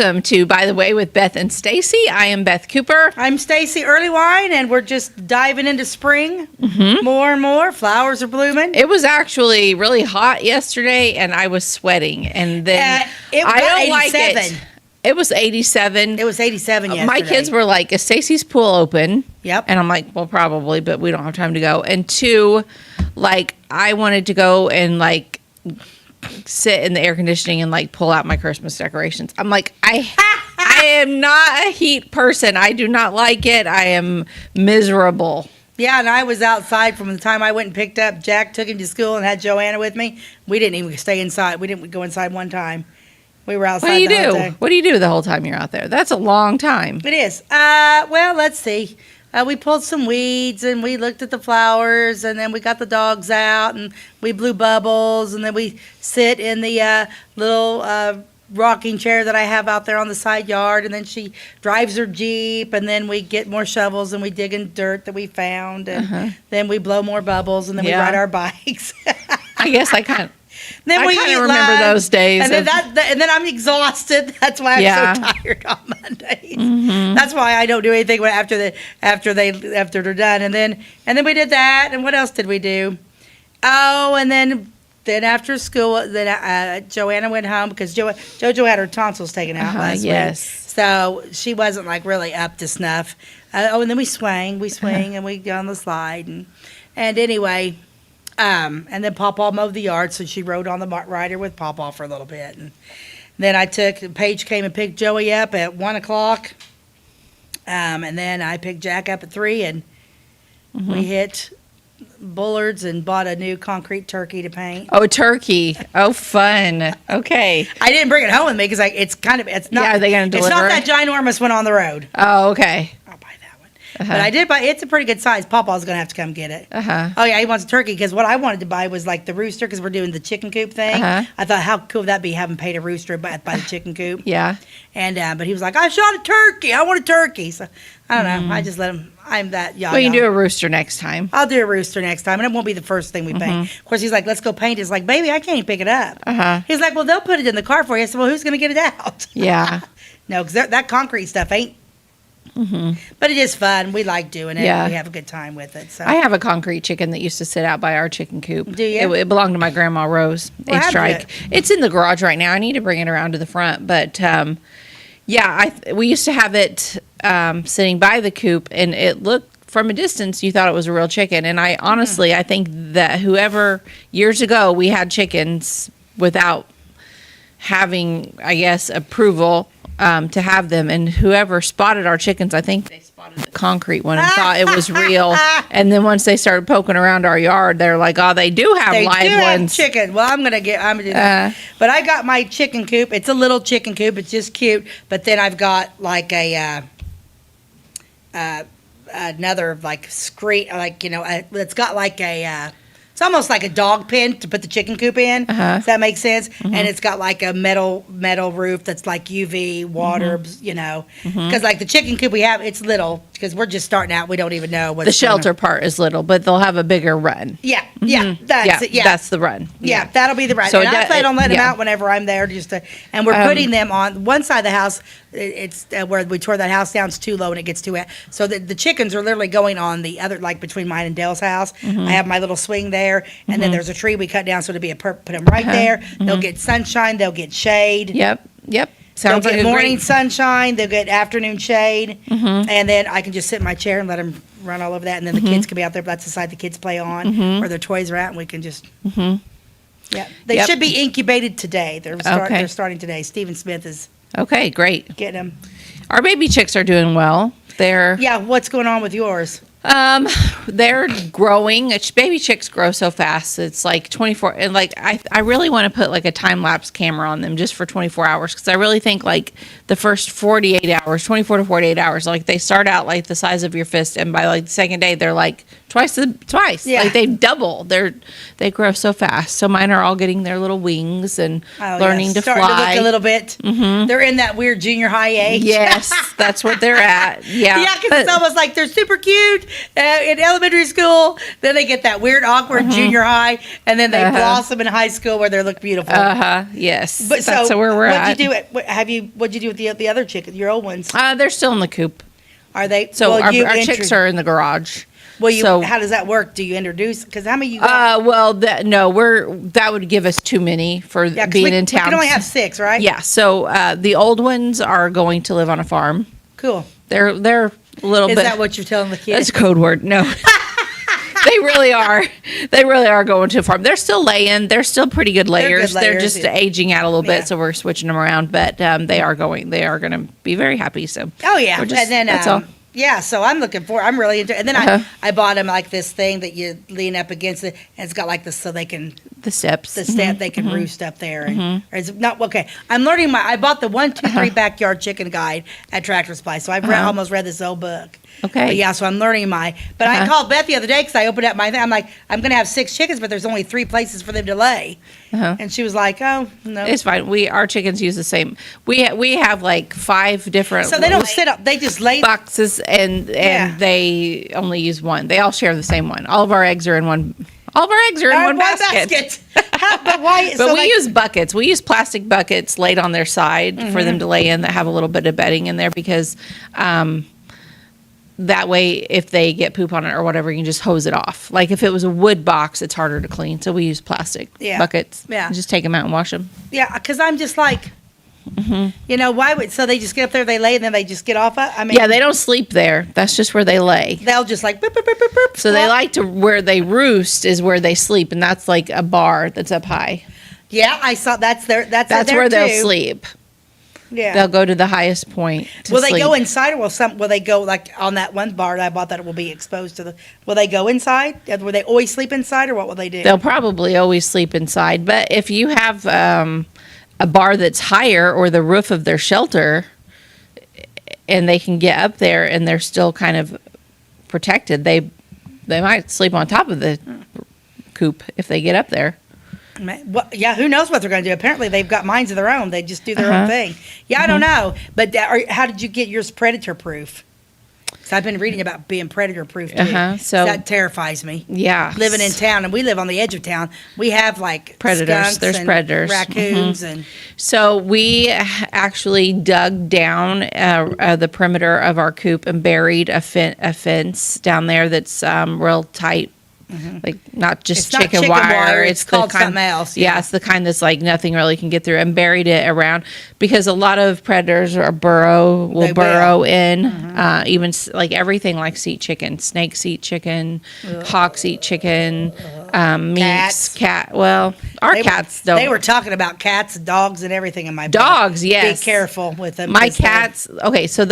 welcome to By the Way with Beth and Stacey. I am Beth Cooper. I'm Stacey Earlywine, and we're just diving into spring. More and more. Flowers are blooming. It was actually really hot yesterday, and I was sweating. And then I don't like it. It was 87. It was 87 yesterday. My kids were like, is Stacey's pool open? Yep. And I'm like, well, probably, but we don't have time to go. And two, like, I wanted to go and, like, sit in the air conditioning and, like, pull out my Christmas decorations. I'm like, I am not a heat person. I do not like it. I am miserable. Yeah, and I was outside from the time I went and picked up Jack, took him to school, and had Joanna with me. We didn't even stay inside. We didn't go inside one time. We were outside the whole day. What do you do the whole time you're out there? That's a long time. It is. Well, let's see. We pulled some weeds, and we looked at the flowers, and then we got the dogs out, and we blew bubbles, and then we sit in the little rocking chair that I have out there on the side yard, and then she drives her Jeep, and then we get more shovels, and we dig in dirt that we found, and then we blow more bubbles, and then we ride our bikes. I guess I kind of... Then we remember those days. And then I'm exhausted. That's why I'm so tired on Mondays. That's why I don't do anything after they're done. And then we did that. And what else did we do? Oh, and then after school, Joanna went home because JoJo had her tonsils taken out last week. So she wasn't like really up to snuff. And then we swing, and we go on the slide, and anyway. And then Pawpaw mowed the yard, so she rode on the rider with Pawpaw for a little bit. And then Paige came and picked Joey up at 1 o'clock. And then I picked Jack up at 3, and we hit Bullards and bought a new concrete turkey to paint. Oh, turkey. Oh, fun. Okay. I didn't bring it home with me because it's not. Yeah, are they going to deliver? It's not that ginormous one on the road. Oh, okay. I'll buy that one. But I did buy. It's a pretty good size. Pawpaw's going to have to come get it. Oh yeah, he wants a turkey because what I wanted to buy was like the rooster because we're doing the chicken coop thing. I thought how cool would that be having paid a rooster by the chicken coop. Yeah. And but he was like, I shot a turkey. I want a turkey. So I don't know. I just let him. I'm that young. Well, you can do a rooster next time. I'll do a rooster next time, and it won't be the first thing we paint. Of course, he's like, let's go paint. He's like, baby, I can't even pick it up. He's like, well, they'll put it in the car for you. I said, well, who's going to get it out? Yeah. No, because that concrete stuff ain't. But it is fun. We like doing it. Yeah. We have a good time with it. So I have a concrete chicken that used to sit out by our chicken coop. Do you? It belonged to my grandma Rose. Well, strike. It's in the garage right now. I need to bring it around to the front. But we used to have it sitting by the coop, and it looked from a distance, you thought it was a real chicken. And I honestly, I think that whoever years ago we had chickens without having, I guess, approval to have them, and whoever spotted our chickens, I think they spotted the concrete one and thought it was real. And then once they started poking around our yard, they're like, "Oh, they do have live ones." Have chicken. Well, I'm gonna do that. But I got my chicken coop. It's a little chicken coop. It's just cute. But then I've got like a another like screen, like it's got like a. It's almost like a dog pen to put the chicken coop in. Does that make sense? And it's got like a metal roof that's like UV water, because like the chicken coop we have, it's little because we're just starting out. We don't even know what the shelter part is little, but they'll have a bigger run. Yeah, that's it. Yeah, that's the run. Yeah, that'll be the run. So and I plan on letting them out whenever I'm there. And we're putting them on one side of the house. It's where we tore that house down. It's too low and it gets too wet. So the chickens are literally going on the other, like between mine and Dale's house. I have my little swing there, and then there's a tree we cut down, so it'll be put them right there. They'll get sunshine. They'll get shade. Yep. Sounds they'll get morning sunshine. They'll get afternoon shade, and then I can just sit in my chair and let them run all over that. And then the kids can be out there. But that's the side the kids play on, where their toys are at, and we can just. Yeah, they should be incubated today. They're starting today. Stephen Smith is. Okay, great. Getting them. Our baby chicks are doing well. What's going on with yours? They're growing. Baby chicks grow so fast. It's like 24, and like I really want to put like a time lapse camera on them just for 24 hours because I really think like the first 48 hours, 24 to 48 hours, like they start out like the size of your fist, and by like the second day they're like twice. Yeah. Like they double. They grow so fast. So mine are all getting their little wings and learning to starting fly. To look a little bit. They're in that weird junior high age. Yes, that's what they're at. Yeah. Yeah, because it's almost like they're super cute, in elementary school. Then they get that weird, awkward junior high, and then they blossom in high school where they look beautiful. Yes. But that's where we're at. What'd you do with the other chickens, your old ones? They're still in the coop. Are they? So our chicks are in the garage. Well, how does that work? Do you introduce? Because how many you got? That would give us too many for being in town. We can only have 6, right? Yeah. So the old ones are going to live on a farm. Cool. They're a little bit. Is that what you're telling the kids? That's a code word. No. They really are. They really are going to a farm. They're still laying. They're still pretty good layers. They're just aging out a little bit, so we're switching them around. But they are going to be very happy. So. Oh yeah, and then that's all. Yeah, so I'm really into it. And then I bought them like this thing that you lean up against it, and it's got like this so they can... The steps. They can roost up there. And, or it's not, okay, I'm learning I bought the 1, 2, 3 backyard chicken guide at Tractor Supply, so I've almost read this whole book. Okay. But yeah, so I'm learning but I called Beth the other day because I opened up my thing. I'm like, I'm going to have 6 chickens, but there's only 3 places for them to lay. And she was like, oh, no. It's fine. Our chickens use the same. We have like 5 different. So they don't sit up. They just lay boxes, and they only use one. They all share the same one. All of our eggs are in one. All of our eggs are in one basket. But why? But we use buckets. We use plastic buckets laid on their side for them to lay in that have a little bit of bedding in there because. That way, if they get poop on it or whatever, you can just hose it off. Like if it was a wood box, it's harder to clean. So we use plastic buckets. Yeah. And just take them out and wash them. Yeah, because I'm just like, why would, so they just get up there, they lay, and then they just get off? They don't sleep there. That's just where they lay. They'll just like, boop, boop, boop, boop, boop, so they like to, where they roost is where they sleep. And that's like a bar that's up high. Yeah, I saw that's where they'll sleep. Yeah. They'll go to the highest point to Will sleep. they go inside, or will they go like on that one bar that I bought that it will be exposed to will they go inside? Will they always sleep inside, or what will they do? They'll probably always sleep inside. But if you have a bar that's higher or the roof of their shelter and they can get up there and they're still kind of protected, they might sleep on top of the coop if they get up there. Well, yeah, who knows what they're going to do? Apparently, they've got minds of their own. They just do their own thing. Yeah, I don't know. But how did you get yours predator-proof? Because I've been reading about being predator-proof, too. So that terrifies me. Yeah. Living in town, and we live on the edge of town. We have, like, predators. There's and predators. Raccoons. And so we actually dug down the perimeter of our coop and buried a fence down there that's real tight. Like not just chicken wire. It's called something else. Yeah, it's the kind that's like nothing really can get through, and buried it around because a lot of predators will burrow in. Even like everything likes to eat chicken. Snakes eat chicken. Hawks eat chicken. Minks, cat. Well, cats don't. They were talking about cats, dogs, and everything in my book. Dogs. Yes. Be careful with them. My cats. Okay, so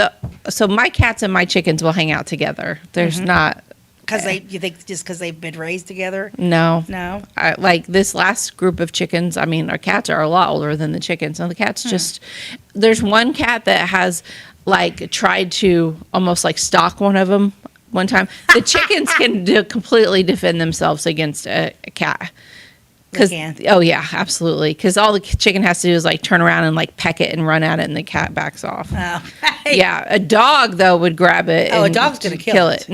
my cats and my chickens will hang out together. There's not. You think just because they've been raised together? No. Like this last group of chickens, I mean, our cats are a lot older than the chickens. And the cats there's one cat that has like tried to almost like stalk one of them one time. The chickens can completely defend themselves against a cat. Oh yeah, absolutely. Because all the chicken has to do is like turn around and like peck it and run at it, and the cat backs off. Oh. Yeah, a dog though would grab it. A dog's gonna kill it.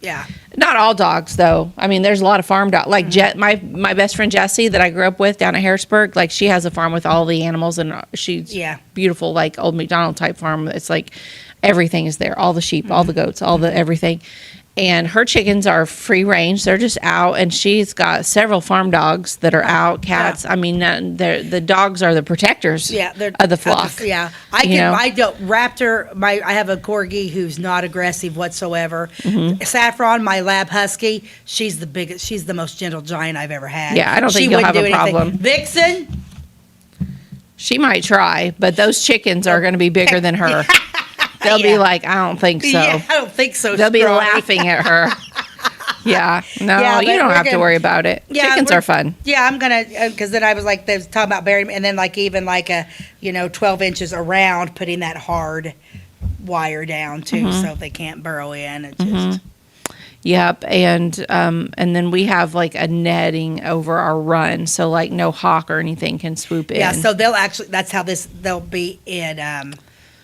Yeah. Not all dogs though. I mean, there's a lot of farm dogs. Like my best friend Jessie that I grew up with down at Harrisburg. Like she has a farm with all the animals, and she's beautiful, like old McDonald type farm. It's like everything is there. All the sheep, all the goats, all the everything. And her chickens are free range. They're just out. And she's got several farm dogs that are out, cats. Yeah. I mean, the dogs are the protectors of the flock. Raptor, I have a Corgi who's not aggressive whatsoever. Saffron, my lab husky, she's the biggest. She's the most gentle giant I've ever had. Yeah, I don't think you'll have a problem. Vixen? She might try, but those chickens are going to be bigger than her. They'll be like, I don't think so. Yeah, I don't think so. They'll be laughing at her. You don't have to worry about it. Yeah, chickens are fun. Yeah, I'm going to, because then I was like, they was talking about burying, and then like even like a, 12 inches around, putting that hard wire down too, so they can't burrow in. It just. Yep, and then we have like a netting over our run, so like no hawk or anything can swoop in. Yeah, so they'll actually, that's how they'll be in,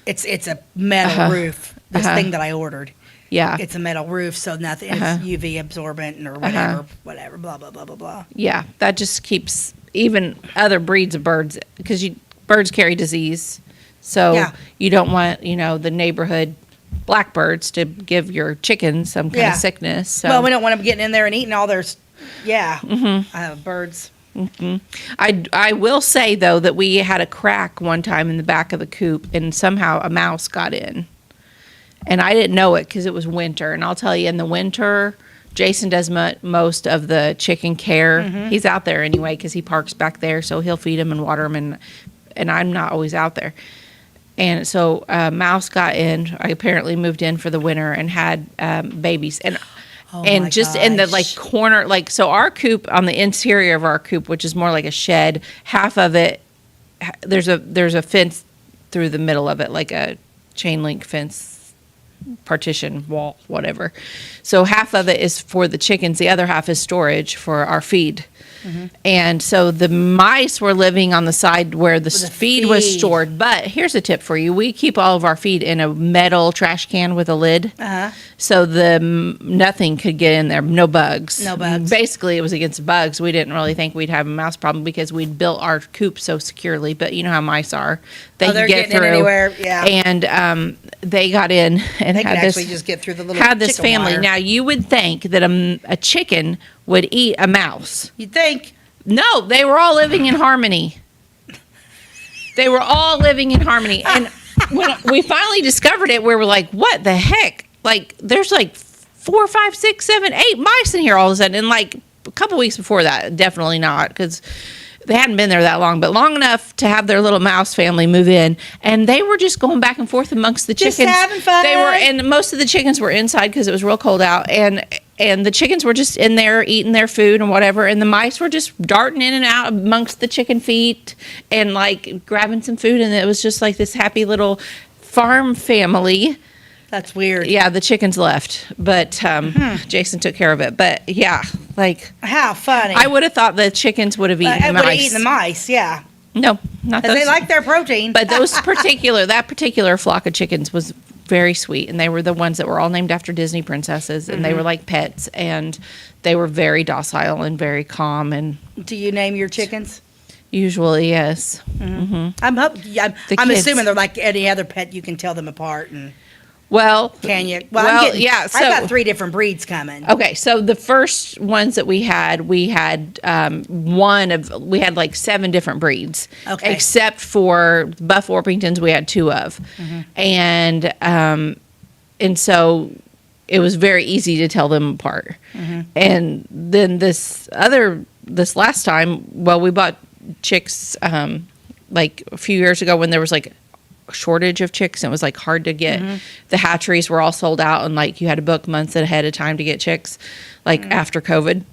it's a metal roof, this thing that I ordered. Yeah. It's a metal roof, so nothing. It's UV absorbent or whatever, whatever. Blah blah blah blah blah. Yeah, that just keeps even other breeds of birds because birds carry disease, so you don't want the neighborhood blackbirds to give your chickens some kind of sickness. So. Well, we don't want them getting in there and eating all their birds. Mm-hmm. I will say though that we had a crack one time in the back of the coop, and somehow a mouse got in. And I didn't know it because it was winter. And I'll tell you, in the winter, Jason does most of the chicken care. Mm-hmm. He's out there anyway because he parks back there. So he'll feed them and water them. And I'm not always out there. And so mouse got in. I apparently moved in for the winter and had babies. And just in the corner, so our coop, on the interior of our coop, which is more like a shed, half of it, there's a fence through the middle of it, like a chain link fence. Partition wall, whatever. So half of it is for the chickens. The other half is storage for our feed. Mm-hmm. And so the mice were living on the side where the feed was stored. But here's a tip for you. We keep all of our feed in a metal trash can with a lid. Uh-huh. So nothing could get in there. No bugs. No bugs. Basically, it was against bugs. We didn't really think we'd have a mouse problem because we'd built our coop so securely. But you know how mice are. They can get through. Anywhere. Yeah. And they got in and they had this, just get through the little had this family. Wire. Now, you would think that a chicken would eat a mouse. You'd think. No, they were all living in harmony. They were all living in harmony. And when we finally discovered it, we were like, what the heck? Like, there's like 4, 5, 6, 7, 8 mice in here all of a sudden. And like a couple weeks before that, definitely not, because they hadn't been there that long, but long enough to have their little mouse family move in, and they were just going back and forth amongst the chickens. Just having fun. And most of the chickens were inside because it was real cold out, and the chickens were just in there eating their food and whatever, and the mice were just darting in and out amongst the chicken feet and like grabbing some food, and it was just like this happy little farm family. That's weird. Yeah, the chickens left, but Jason took care of it. But yeah, like how funny! I would have thought the chickens would have eaten the mice. Would have eaten the mice, yeah. No, not those. They like their protein. But that particular flock of chickens was very sweet, and they were the ones that were all named after Disney princesses, and they were like pets, and they were very docile and very calm. And do you name your chickens? Usually, yes. Mm-hmm. I'm assuming they're like any other pet. You can tell them apart and. Well, can you? Yeah. So, I've got 3 different breeds coming. Okay, so the first ones that we had we had like 7 different breeds. Okay. Except for Buff Orpingtons, we had 2 of, and so it was very easy to tell them apart. Mm-hmm. And then this last time, we bought chicks like a few years ago when there was like shortage of chicks and it was like hard to get. The hatcheries were all sold out and like you had to book months ahead of time to get chicks, like after COVID.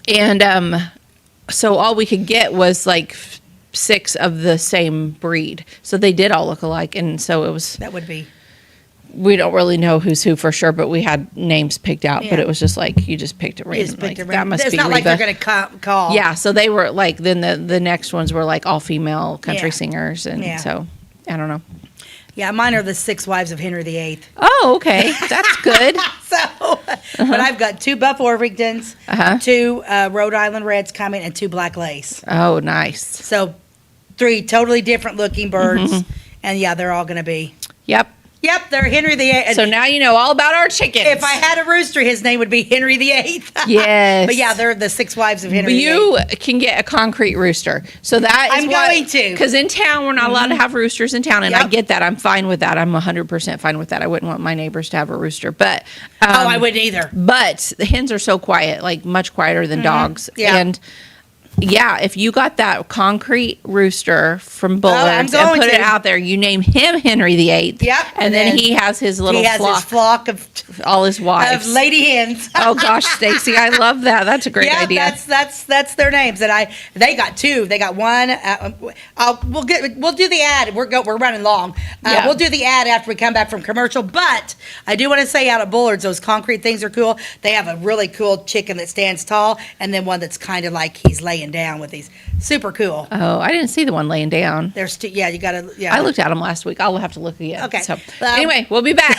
And so all we could get was like 6 of the same breed, so they did all look alike. And so it was, that would be, we don't really know who's who for sure, but we had names picked out. But it was just like you just picked it random. That must it's be not Reba. Like they're gonna call. Yeah, so they were like, then the next ones were like all female country singers, and so I don't know. Yeah, mine are the 6 wives of Henry VIII. Oh, okay, that's good. But I've got 2 Buff Orpingtons, 2 Rhode Island Reds coming, and 2 Black Lace. Oh, nice. So 3 totally different looking birds, and they're all going to be. Yep, they're Henry VIII. So now you know all about our chickens. If I had a rooster, his name would be Henry VIII. Yes. But they're the 6 wives of Henry VIII. You can get a concrete rooster. So that is going to. Because in town, we're not allowed to have roosters in town. And I get that. I'm fine with that. I'm 100% fine with that. I wouldn't want my neighbors to have a rooster. But I wouldn't either. But the hens are so quiet, like much quieter than dogs. Yeah. And if you got that concrete rooster from Bullard's and put it out there, you name him Henry VIII. Yep. And then he has his little flock of all his wives. Of lady hens. Oh gosh, Stacey, I love that. That's a great idea. That's their names. And they got 2. They got 1. We'll do the ad. We're running long. We'll do the ad after we come back from commercial. But I do want to say out at Bullard's, those concrete things are cool. They have a really cool chicken that stands tall, and then one that's kind of like he's laying down with these. Super cool. Oh, I didn't see the one laying down. There's 2. Yeah, you got to. Yeah. I looked at them last week. I'll have to look again. Okay. So anyway, we'll be back.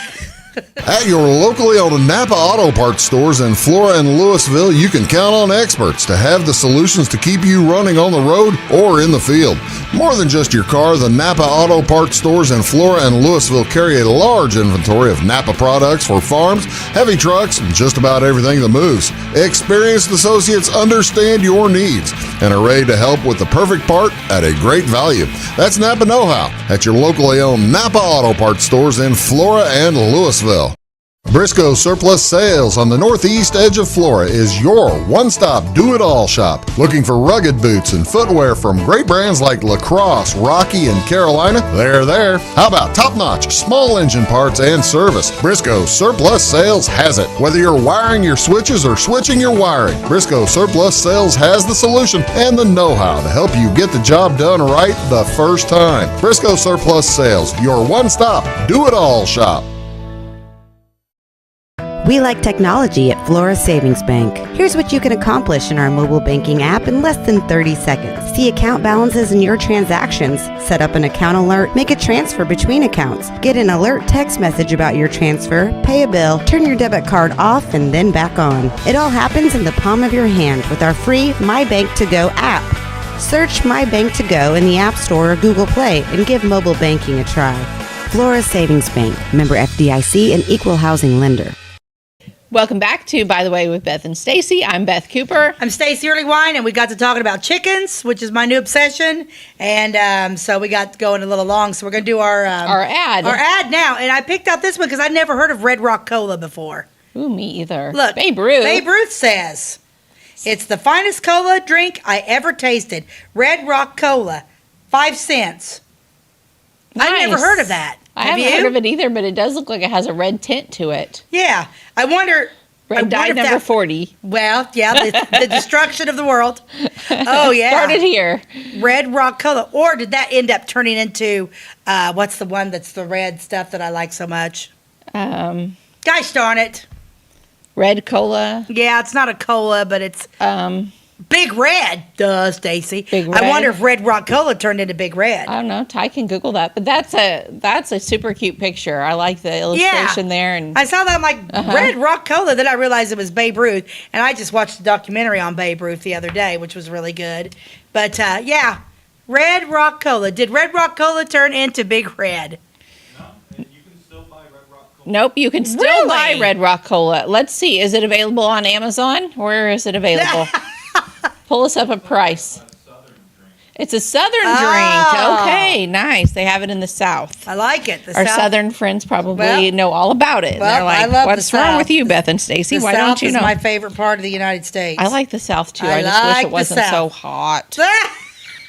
At your locally owned Napa Auto Parts stores in Flora and Louisville, you can count on experts to have the solutions to keep you running on the road or in the field. More than just your car, the Napa Auto Parts stores in Flora and Louisville carry a large inventory of Napa products for farms, heavy trucks, and just about everything that moves. Experienced associates understand your needs and are ready to help with the perfect part at a great value. That's Napa Know-How at your locally owned Napa Auto Parts stores in Flora and Louisville. Briscoe Surplus Sales on the northeast edge of Flora is your one-stop do-it-all shop. Looking for rugged boots and footwear from great brands like Lacrosse, Rocky, and Carolina? They're there. How about top-notch small engine parts and service? Briscoe Surplus Sales has it. Whether you're wiring your switches or switching your wiring, Briscoe Surplus Sales has the solution and the know-how to help you get the job done right the first time. Briscoe Surplus Sales, your one-stop do-it-all shop. We like technology at Flora Savings Bank. Here's what you can accomplish in our mobile banking app in less than 30 seconds. See account balances in your transactions, set up an account alert, make a transfer between accounts, get an alert text message about your transfer, pay a bill, turn your debit card off and then back on. It all happens in the palm of your hand with our free My Bank to Go app. Search My Bank to Go in the App Store or Google Play and give mobile banking a try. Flora Savings Bank, member FDIC and equal housing lender. Welcome back to By the Way with Beth and Stacey. I'm Beth Cooper. I'm Stacey Earlywine, and we got to talking about chickens, which is my new obsession. And so we got going a little long, so we're going to do our ad. Our ad now. And I picked out this one because I'd never heard of Red Rock Cola before. Ooh, me either. Look, Babe Ruth. Babe Ruth says, it's the finest cola drink I ever tasted. Red Rock Cola, 5 cents. Nice. I've never heard of that. I haven't heard of it either, but it does look like it has a red tint to it. Yeah. I wonder. Red dye number 40. Well, yeah, the destruction of the world. Oh, yeah. Started here. Red Rock Cola. Or did that end up turning into, what's the one that's the red stuff that I like so much? Gosh darn it. Red Cola. Yeah, it's not a cola, but it's Big Red. Duh, Stacey. Big Red. I wonder if Red Rock Cola turned into Big Red. I don't know. Ty can Google that. But that's a super cute picture. I like the illustration there. And I saw that. I'm like, Red Rock Cola. Then I realized it was Babe Ruth. And I just watched the documentary on Babe Ruth the other day, which was really good. But, yeah, Red Rock Cola. Did Red Rock Cola turn into Big Red? Nope, you can still buy Red Rock Cola. Let's see. Is it available on Amazon? Where is it available? Pull us up a price. It's a Southern drink. Okay, nice. They have it in the South. I like it. Our Southern friends probably know all about it. Well, they're like, I love what's the wrong South. with you, Beth and Stacey? Why don't you know? The South is my favorite part of the United States. I like the South, too. I just wish it wasn't so hot.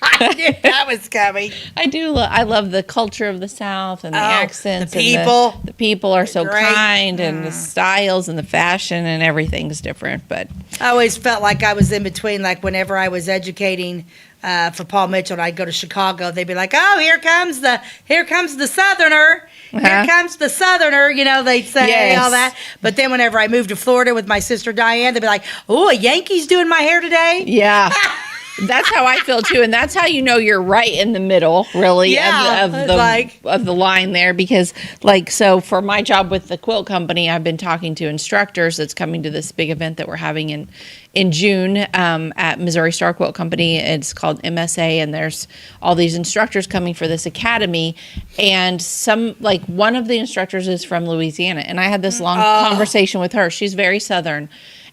I knew that was coming. I do. I love the culture of the South and the accents. The people. And the people are so great. kind, and the styles and the fashion and everything's different. But I always felt like I was in between. Like whenever I was educating for Paul Mitchell, and I'd go to Chicago, they'd be like, "Oh, here comes the Southerner." Here comes the Southerner, they'd say all that. But then whenever I moved to Florida with my sister Diane, they'd be like, "Oh, a Yankee's doing my hair today." Yeah. That's how I feel too, and that's how you know you're right in the middle, really, of the line there. Because, so for my job with the quilt company, I've been talking to instructors that's coming to this big event that we're having in June at Missouri Star Quilt Company. It's called MSA, and there's all these instructors coming for this academy, and one of the instructors is from Louisiana, and I had this long conversation with her. She's very Southern.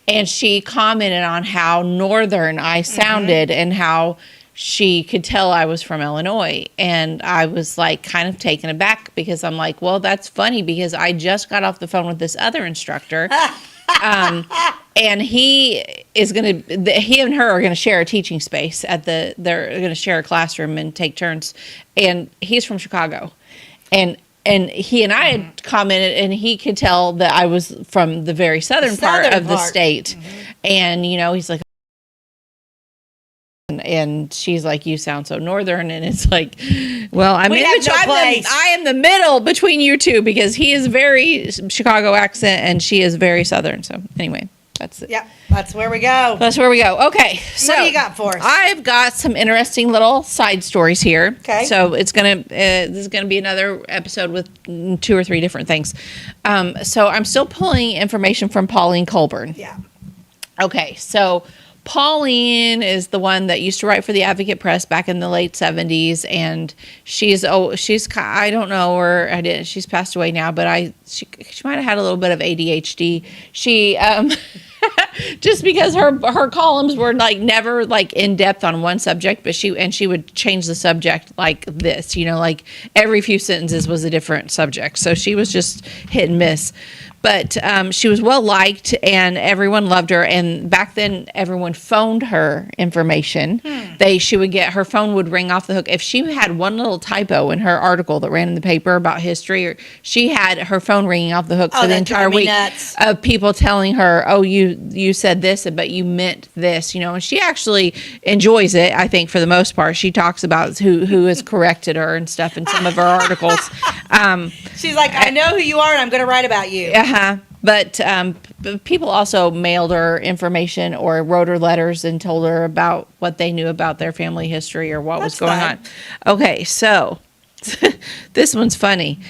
And she commented on how Northern I sounded and how she could tell I was from Illinois. And I was kind of taken aback because I'm like, well, that's funny because I just got off the phone with this other instructor. And he and her are going to share a teaching space they're going to share a classroom and take turns. And he's from Chicago. And he and I had commented, and he could tell that I was from the very southern part of the state. And, he's like, and she's like, you sound so northern. And it's like, well, I am the middle between you two because he is very Chicago accent and she is very southern. So anyway, That's it. Yep, that's where we go. That's where we go. Okay, so What do you got for us? I've got some interesting little side stories here. Okay. So this is gonna be another episode with 2 or 3 different things. So I'm still pulling information from Pauline Colburn. Yeah. Okay, so Pauline is the one that used to write for the Advocate Press back in the late 70s, and she's I don't know her. I didn't. She's passed away now, but she might have had a little bit of ADHD. She just because her columns were like never like in depth on one subject, but she would change the subject like this, like every few sentences was a different subject. So she was just hit and miss. But she was well liked, and everyone loved her. And back then, everyone phoned her information. Her phone would ring off the hook if she had one little typo in her article that ran in the paper about history. Or she had her phone ringing off the hook for the entire week of people telling her, "Oh, you said this, but you meant this," And she actually enjoys it. I think for the most part, she talks about who has corrected her and stuff in some of her articles. She's like, I know who you are, and I'm going to write about you. But people also mailed her information or wrote her letters and told her about what they knew about their family history or what was going on. Okay, so this one's funny.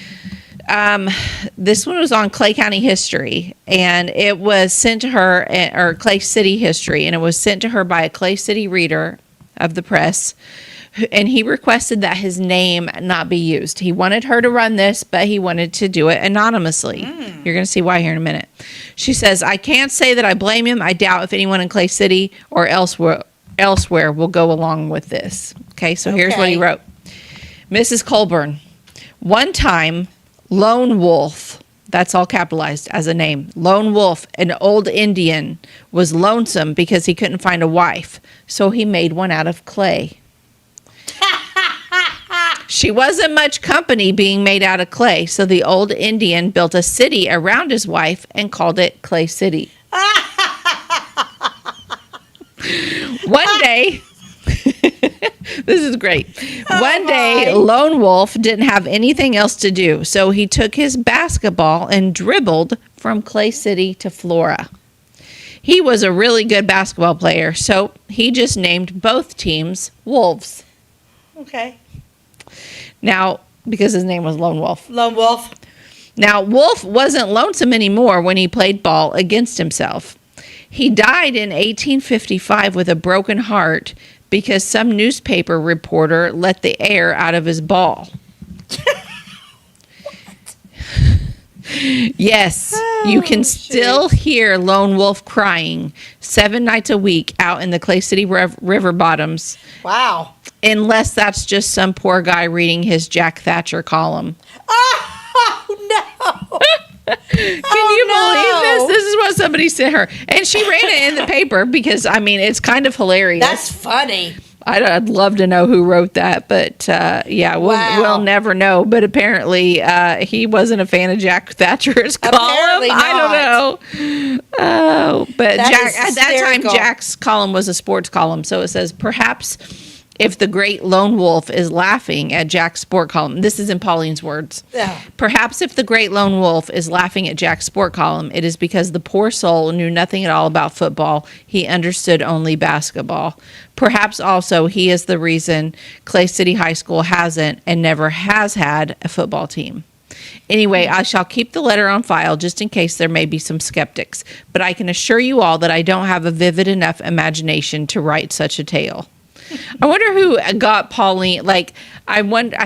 This one was on Clay County history, and it was sent to her, or Clay City history, and it was sent to her by a Clay City reader of the press. And he requested that his name not be used. He wanted her to run this, but he wanted to do it anonymously. You're going to see why here in a minute. She says, I can't say that I blame him. I doubt if anyone in Clay City or elsewhere will go along with this. Okay, so here's what he wrote. Mrs. Colburn, one time, Lone Wolf, that's all capitalized as a name, Lone Wolf, an old Indian, was lonesome because he couldn't find a wife. So he made one out of clay. She wasn't much company being made out of clay, so the old Indian built a city around his wife and called it Clay City. One day, this is great. One day, Lone Wolf didn't have anything else to do, so he took his basketball and dribbled from Clay City to Flora. He was a really good basketball player, so he just named both teams Wolves. Okay. Now, because his name was Lone Wolf. Lone Wolf. Now, Wolf wasn't lonesome anymore when he played ball against himself. He died in 1855 with a broken heart because some newspaper reporter let the air out of his ball. Yes, you can still hear Lone Wolf crying 7 nights a week out in the Clay City river bottoms. Wow. Unless that's just some poor guy reading his Jack Thatcher column. Oh, no. Can you believe this? This is what somebody sent her. And she ran it in the paper because, it's kind of hilarious. That's funny. I'd love to know who wrote that, but we'll never know. But apparently, he wasn't a fan of Jack Thatcher's column. Apparently not. I don't know. Oh, but at that time, Jack's column was a sports column, so it says perhaps if the great Lone Wolf is laughing at Jack's sport column, this is in Pauline's words. Yeah. Perhaps if the great Lone Wolf is laughing at Jack's sport column, it is because the poor soul knew nothing at all about football. He understood only basketball. Perhaps also he is the reason Clay City High School hasn't and never has had a football team. Anyway, I shall keep the letter on file just in case there may be some skeptics, but I can assure you all that I don't have a vivid enough imagination to write such a tale. I wonder who got Pauline. I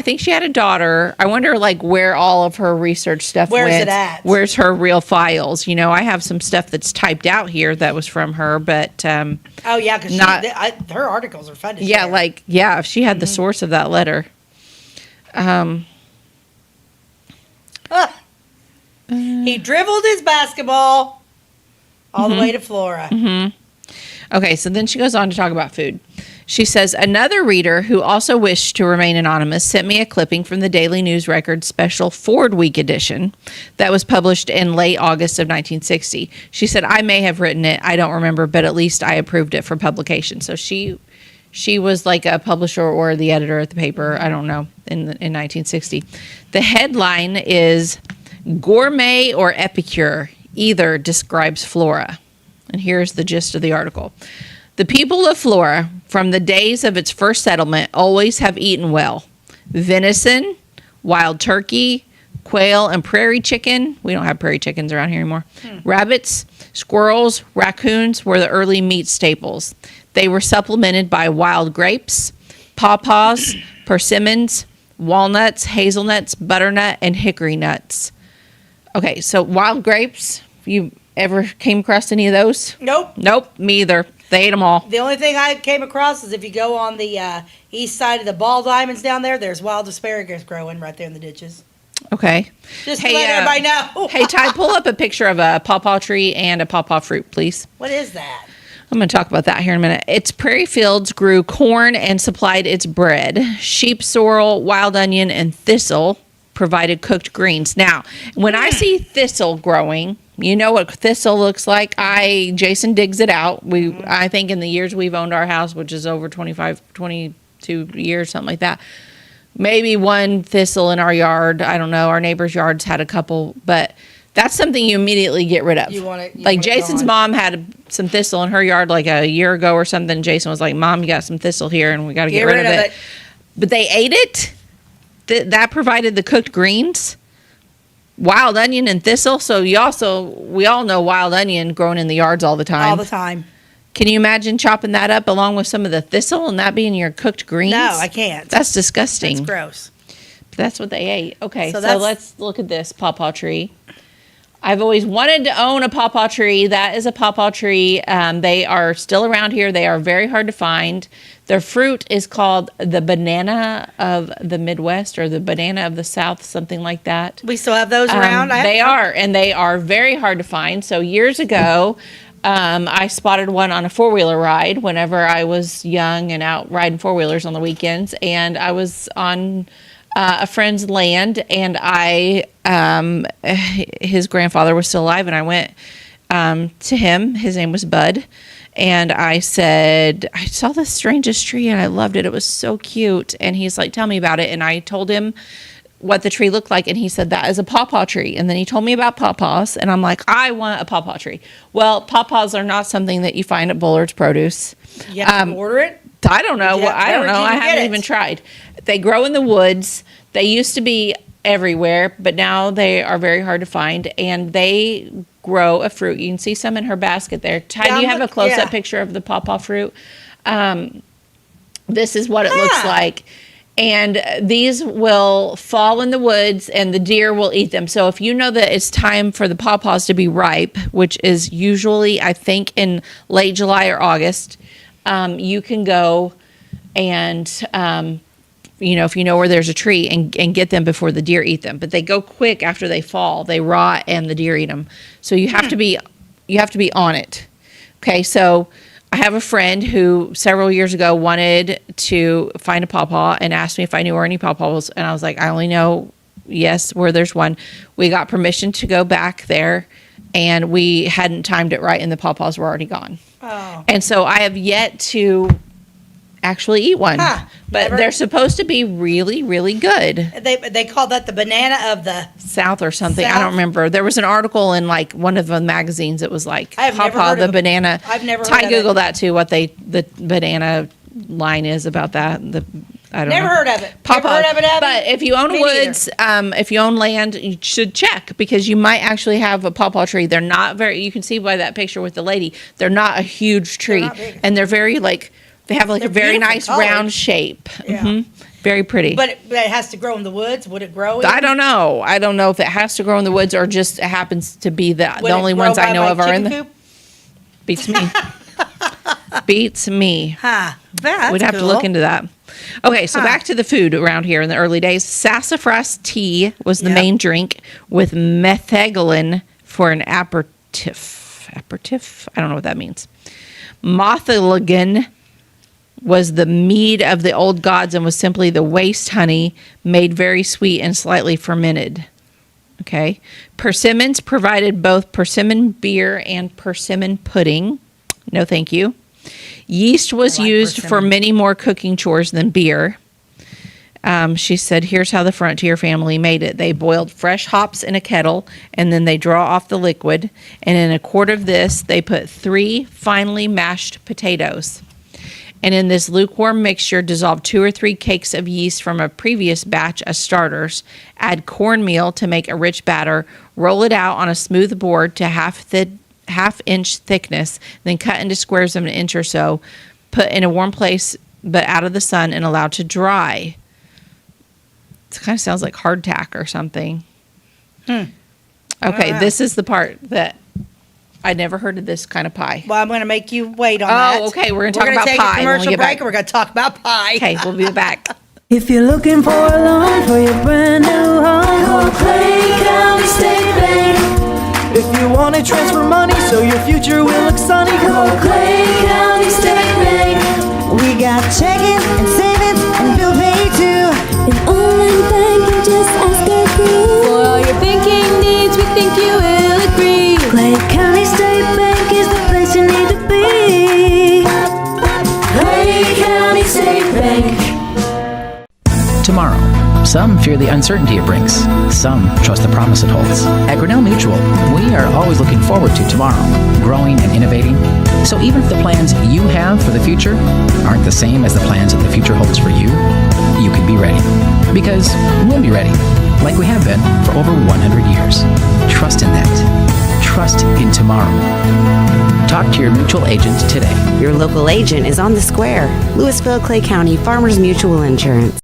think she had a daughter. I wonder, where all of her research stuff went. Where's it at? Where's her real files? I have some stuff that's typed out here that was from her, but oh yeah, because her articles are fun to share. If she had the source of that letter. He dribbled his basketball all the way to Flora. Okay, so then she goes on to talk about food. She says, another reader who also wished to remain anonymous sent me a clipping from the Daily News Record special Ford Week edition that was published in late August of 1960. She said, I may have written it. I don't remember, but at least I approved it for publication. So she was like a publisher or the editor at the paper, I don't know, in 1960. The headline is Gourmet or Epicure, either describes Flora. And here's the gist of the article. The people of Flora, from the days of its first settlement, always have eaten well. Venison, wild turkey, quail, and prairie chicken. We don't have prairie chickens around here anymore. Rabbits, squirrels, raccoons were the early meat staples. They were supplemented by wild grapes, pawpaws, persimmons, walnuts, hazelnuts, butternut, and hickory nuts. Okay, so wild grapes, you ever came across any of those? Nope. Me either. They ate them all. The only thing I came across is if you go on the east side of the Ball Diamonds down there's wild asparagus growing right there in the ditches. Okay. Just to let everybody know. Hey, Ty, pull up a picture of a pawpaw tree and a pawpaw fruit, please. What is that? I'm going to talk about that here in a minute. Its prairie fields grew corn and supplied its bread. Sheep sorrel, wild onion, and thistle provided cooked greens. Now, when I see thistle growing, you know what thistle looks like. Jason digs it out. I think in the years we've owned our house, which is over 22 years, something like that, maybe one thistle in our yard. I don't know. Our neighbor's yards had a couple, but that's something you immediately get rid of. You want it. Like Jason's mom had some thistle in her yard like a year ago or something. Jason was like, "Mom, you got some thistle here, and we got to get rid of it." But they ate it. That provided the cooked greens, wild onion and thistle. So we all know wild onion growing in the yards all the time. All the time. Can you imagine chopping that up along with some of the thistle and that being your cooked greens? No, I can't. That's disgusting. That's gross. But that's what they ate. Okay, so that's- let's look at this pawpaw tree. I've always wanted to own a pawpaw tree. That is a pawpaw tree. They are still around here. They are very hard to find. Their fruit is called the banana of the Midwest or the banana of the South, something like that. We still have those around? They are very hard to find. So years ago, I spotted one on a four-wheeler ride whenever I was young and out riding four-wheelers on the weekends. And I was on a friend's land, and his grandfather was still alive, and I went to him. His name was Bud. And I said, I saw the strangest tree and I loved it. It was so cute. And he's like, tell me about it. And I told him what the tree looked like. And he said, that is a pawpaw tree. And then he told me about pawpaws. And I'm like, I want a pawpaw tree. Well, pawpaws are not something that you find at Bullard's Produce. You have to order it? I don't know. I haven't even tried. They grow in the woods. They used to be everywhere, but now they are very hard to find. And they grow a fruit. You can see some in her basket there. Ty, do you have a close-up picture of the pawpaw fruit? This is what it looks like. And these will fall in the woods and the deer will eat them. So if you know that it's time for the pawpaws to be ripe, which is usually, I think, in late July or August, you can go and, if you know where there's a tree and get them before the deer eat them. But they go quick after they fall. They rot and the deer eat them. So you have to be on it. Okay, so I have a friend who several years ago wanted to find a pawpaw and asked me if I knew where any pawpaws. And I was like, I only know, where there's one. We got permission to go back there, and we hadn't timed it right, and the pawpaws were already gone. Oh. And so I have yet to actually eat one. But they're supposed to be really, really good. They call that the banana of the South or something. I don't remember. There was an article in like one of the magazines. It was like pawpaw, the banana. I've never Ty, heard of Google it. that too. What the banana line is about that. I don't Never know. heard of it. Pawpaw. Never heard of it, Abby? But if you own Me woods, if you own land, you should check because you might actually have a pawpaw tree. They're not very. You can see by that picture with the lady. They're not a huge tree, not big. and they're very like. They have like They're a very beautiful nice colors. round shape. Yeah. Very pretty. But it has to grow in the woods. Would it grow? I don't know. I don't know if it has to grow in the woods or just it happens to be the only ones I know of are in the. Coop? Beats me. Beats me. That's We'd have to look into that. Okay, so back to the food around here in the early days. Sassafras tea was the main drink with metheglin for an aperitif. Aperitif? I don't know what that means. Mothaligan was the mead of the old gods and was simply the waste honey made very sweet and slightly fermented. Okay. Persimmons provided both persimmon beer and persimmon pudding. No, thank you. Yeast was used for many more cooking chores than beer. She said, here's how the Frontier family made it. They boiled fresh hops in a kettle, and then they draw off the liquid. And in a quart of this, they put 3 finely mashed potatoes. And in this lukewarm mixture, dissolve 2 or 3 cakes of yeast from a previous batch as starters. Add cornmeal to make a rich batter. Roll it out on a smooth board to half-inch thickness, then cut into squares of an inch or so. Put in a warm place, but out of the sun, and allowed to dry. It kind of sounds like hardtack or something. Okay, this is the part that I never heard of this kind of pie. Well, I'm going to make you wait on that. Oh, okay. We're going to talk We're about going to take pie a when we commercial get break, back. and we're going to talk about pie. Okay, we'll be back. If you're looking for a loan for your brand new home, call Clay County State Bank. If you want to transfer money so your future will look sunny, call Clay County State Bank. We got checking and savings and bill pay too. An online bank, just ask our crew. For all your banking needs, we think you will agree. Clay County State Bank is the place you need to be. Clay County State Bank. Tomorrow. Some fear the uncertainty it brings. Some trust the promise it holds. At Grinnell Mutual, we are always looking forward to tomorrow, growing and innovating. So even if the plans you have for the future aren't the same as the plans that the future holds for you, you can be ready. Because we'll be ready, like we have been for over 100 years. Trust in that. Trust in tomorrow. Talk to your mutual agent today. Your local agent is on the square. Louisville, Clay County, Farmers Mutual Insurance.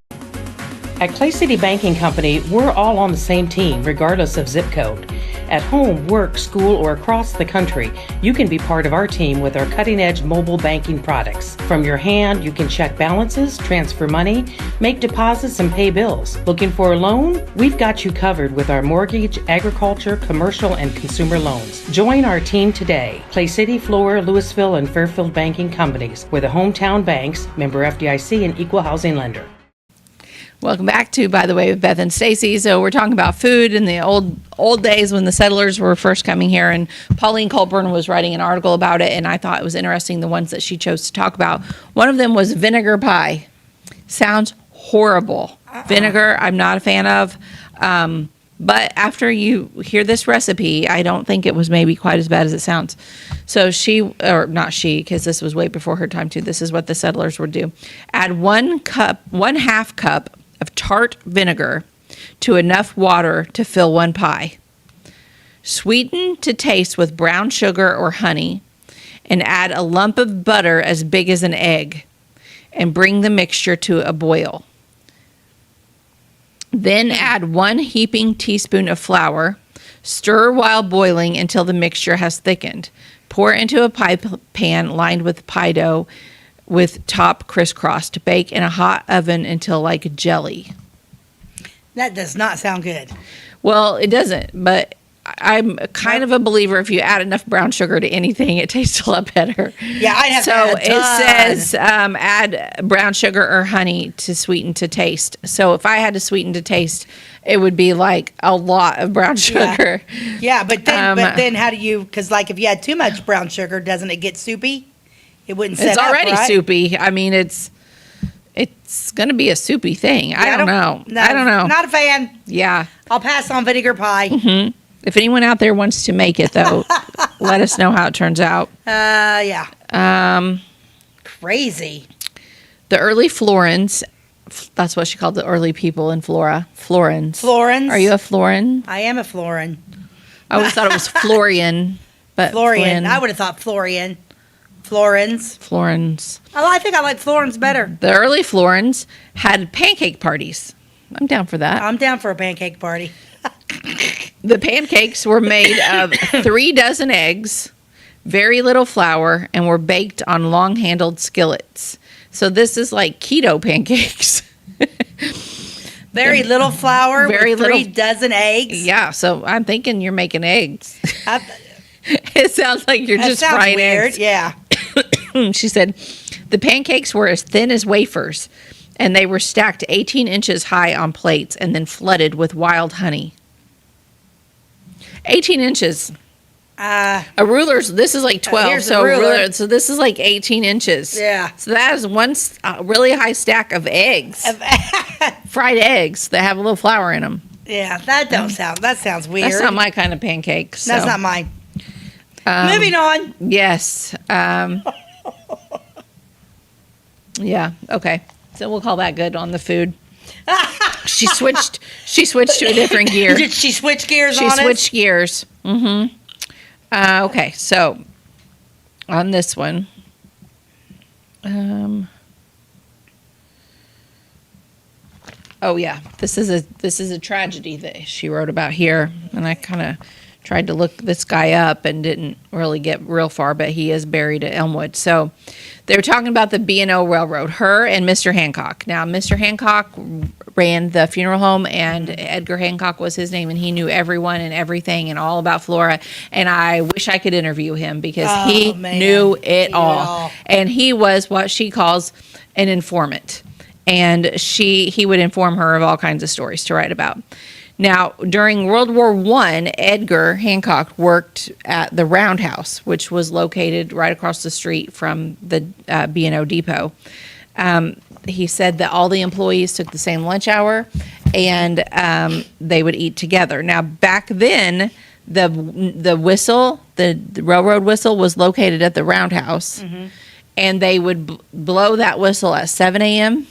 At Clay City Banking Company, we're all on the same team, regardless of zip code. At home, work, school, or across the country, you can be part of our team with our cutting-edge mobile banking products. From your hand, you can check balances, transfer money, make deposits, and pay bills. Looking for a loan? We've got you covered with our mortgage, agriculture, commercial, and consumer loans. Join our team today. Clay City, Flora, Louisville, and Fairfield Banking Companies. We're the hometown banks, member FDIC, and equal housing lender. Welcome back to, by the way, with Beth and Stacey. So we're talking about food in the old days when the settlers were first coming here, and Pauline Colburn was writing an article about it, and I thought it was interesting the ones that she chose to talk about. One of them was vinegar pie. Sounds horrible. Vinegar, I'm not a fan of. But after you hear this recipe, I don't think it was maybe quite as bad as it sounds. So not she, because this was way before her time too. This is what the settlers would do. Add 1/2 cup of tart vinegar to enough water to fill 1 pie. Sweeten to taste with brown sugar or honey, and add a lump of butter as big as an egg, and bring the mixture to a boil. Then add 1 heaping teaspoon of flour. Stir while boiling until the mixture has thickened. Pour into a pie pan lined with pie dough with top crisscrossed. Bake in a hot oven until like jelly. That does not sound good. Well, it doesn't, but I'm kind of a believer if you add enough brown sugar to anything, it tastes a lot better. Yeah, I'd have to add a ton. It says add brown sugar or honey to sweeten to taste. So if I had to sweeten to taste, it would be like a lot of brown sugar. Yeah, but then how do you, because like if you had too much brown sugar, doesn't it get soupy? It wouldn't set It's up, already right? soupy. I mean, it's going to be a soupy thing. I don't know. I don't know. Not a fan. Yeah. I'll pass on vinegar pie. Mm-hmm. If anyone out there wants to make it, though, let us know how it turns out. Yeah. Crazy. The early Florins, that's what she called the early people in Flora. Florins. Florins. Are you a Florin? I am a Florin. I always thought it was Florian. But Florian. I would have thought Florian. Florins. Florins. I think I like Florins better. The early Florins had pancake parties. I'm down for that. I'm down for a pancake party. The pancakes were made of 3 dozen eggs, very little flour, and were baked on long-handled skillets. So this is like keto pancakes. Very little flour Very with 3 little- dozen eggs. Yeah, so I'm thinking you're making eggs. It sounds like you're That just sounds frying weird. eggs. Yeah. She said the pancakes were as thin as wafers, and they were stacked 18 inches high on plates and then flooded with wild honey. 18 inches. A ruler's, this is like 12, here's so a ruler. so this is like 18 inches. Yeah. So that is one really high stack of eggs, fried eggs that have a little flour in them. Yeah, that sounds weird. That's not my kind of pancake. So. That's not mine. Moving on. Yes. Yeah. Okay. So we'll call that good on the food. She switched to a different gear. Did she switch gears on She us? switched gears. Mm-hmm. Okay. So on this one, oh yeah, this is a tragedy that she wrote about here, and I kind of tried to look this guy up and didn't really get real far, but he is buried at Elmwood. So they were talking about the B&O Railroad, her and Mr. Hancock. Now, Mr. Hancock ran the funeral home, and Edgar Hancock was his name, and he knew everyone and everything and all about Flora. And I wish I could interview him because he knew it all. And he was what she calls an informant. And he would inform her of all kinds of stories to write about. Now, during World War I, Edgar Hancock worked at the Roundhouse, which was located right across the street from the B&O depot. He said that all the employees took the same lunch hour, and they would eat together. Now, back then, the whistle, the railroad whistle, was located at the Roundhouse, and they would blow that whistle at 7 a.m.,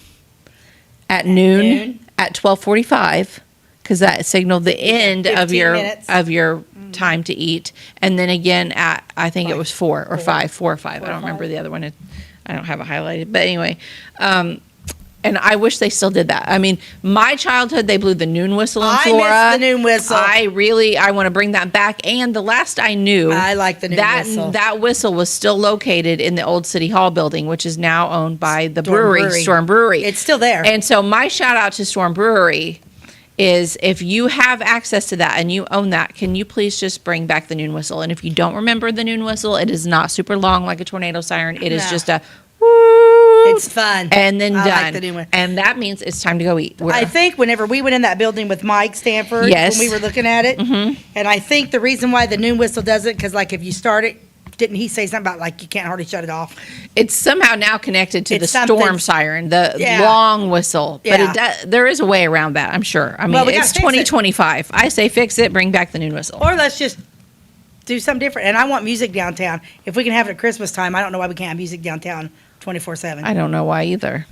at noon, at 12:45. Because that signaled the end of your time to eat, and then again at I think it was 4 or 5. I don't remember the other one. I don't have it highlighted, but anyway, and I wish they still did that. I mean, my childhood they blew the noon whistle in Flora. I miss the noon whistle. I want to bring that back. And the last I knew, I like the noon whistle. That whistle was still located in the old City Hall building, which is now owned by the Storm Brewery. It's still there. And so my shout out to Storm Brewery is if you have access to that and you own that, can you please just bring back the noon whistle? And if you don't remember the noon whistle, it is not super long like a tornado siren. It is just a whoop. It's fun. And then I done. like the noon whistle. And that means it's time to go eat. I think whenever we went in that building with Mike Stanford, Yes. when we were looking at it, and I think the reason why the noon whistle does it, because like if you start it, didn't he say something about like you can't hardly shut it off? It's somehow now connected to It's the something- storm siren, the Yeah. long whistle. But Yeah. there is a way around that, I'm sure. I mean, Well, we gotta it's fix it. 2025. I say fix it, bring back the noon whistle. Or let's just do something different. And I want music downtown. If we can have it at Christmas time, I don't know why we can't have music downtown 24/7. I don't know why either.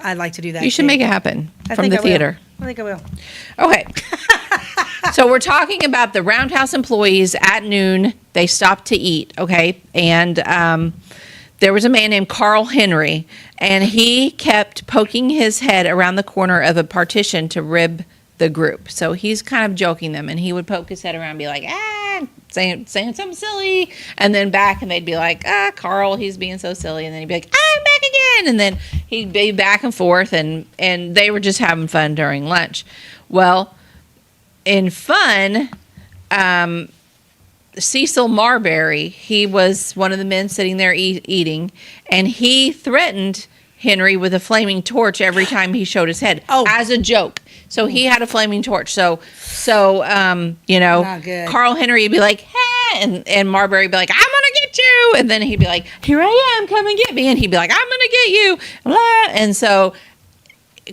I'd like to do that. You should too. make it happen I from think the I will. theater. I think I will. Okay. So we're talking about the Roundhouse employees at noon. They stopped to eat, okay? And there was a man named Carl Henry, and he kept poking his head around the corner of a partition to rib the group. So he's kind of joking them, and he would poke his head around and be like, saying something silly, and then back, and they'd be like, Carl, he's being so silly, and then he'd be like, I'm back again, and then he'd be back and forth, and they were just having fun during lunch. Well, in fun, Cecil Marbury, he was one of the men sitting there eating, and he threatened Henry with a flaming torch every time he showed his head as a joke. So he had a flaming torch. So Not good. Carl Henry would be like, hey, and Marbury would be like, I'm going to get you. And then he'd be like, here I am, come and get me. And he'd be like, I'm going to get you. Blah. And so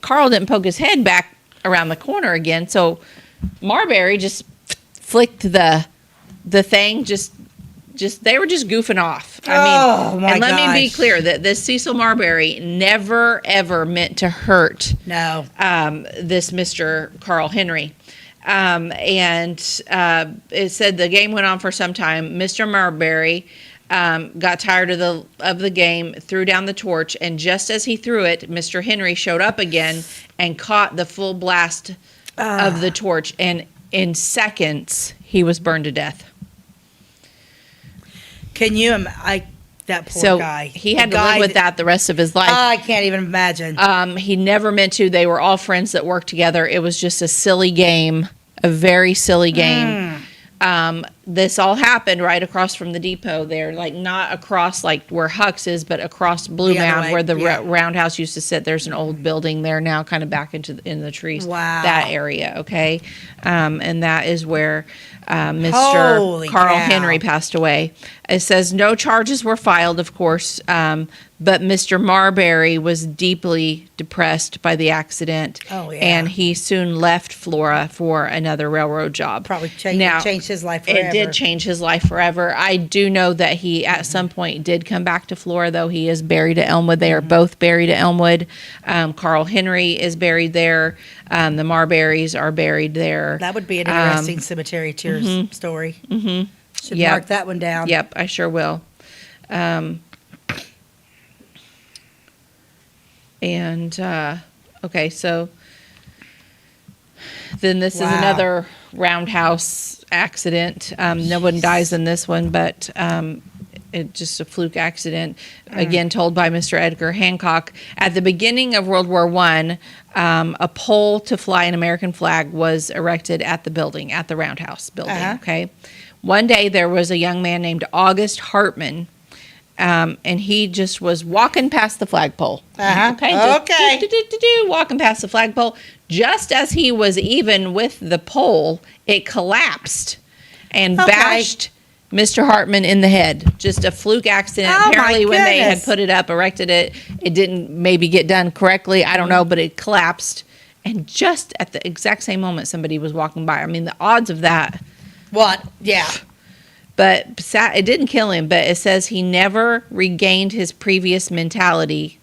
Carl didn't poke his head back around the corner again. So Marbury just flicked the thing, just they were just goofing off. I mean, and let me be clear that this Cecil Marbury never ever meant to hurt this Mr. Carl Henry. And it said the game went on for some time. Mr. Marbury got tired of the game, threw down the torch, and just as he threw it, Mr. Henry showed up again and caught the full blast of the torch, and in seconds he was burned to death. Can you? That poor guy. He had to live with that the rest of his life. I can't even imagine. He never meant to. They were all friends that worked together. It was just a silly game, a very silly game. This all happened right across from the depot there, like not across like where Huck's is, but across Blue Mound where the Roundhouse used to sit. There's an old building there now, kind of back in the trees. Wow. That area, okay? And that is where Mr. Holy Carl cow. Henry passed away. It says no charges were filed, of course, but Mr. Marbury was deeply depressed by the accident. Oh, yeah. And he soon left Flora for another railroad job. Probably changed his life forever. It did change his life forever. I do know that he, at some point, did come back to Flora, though he is buried at Elmwood. They are both buried at Elmwood. Carl Henry is buried there. The Marburys are buried there. That would be an interesting cemetery tour story. Mm-hmm. Should mark that one down. Yep, I sure will. Okay, so then this is another roundhouse accident. No one dies in this one, but it's just a fluke accident. Again, told by Mr. Edgar Hancock. At the beginning of World War I, a pole to fly an American flag was erected at the building, at the roundhouse building, okay? One day there was a young man named August Hartman, and he just was walking past the flagpole. Walking past the flagpole. Just as he was even with the pole, it collapsed and bashed Mr. Hartman in the head. Just a fluke accident. Apparently when they had put it up, erected it, it didn't maybe get done correctly. I don't know, but it collapsed. And just at the exact same moment, somebody was walking by. I mean, the odds of that. What? Yeah. But it didn't kill him, but it says he never regained his previous mentality.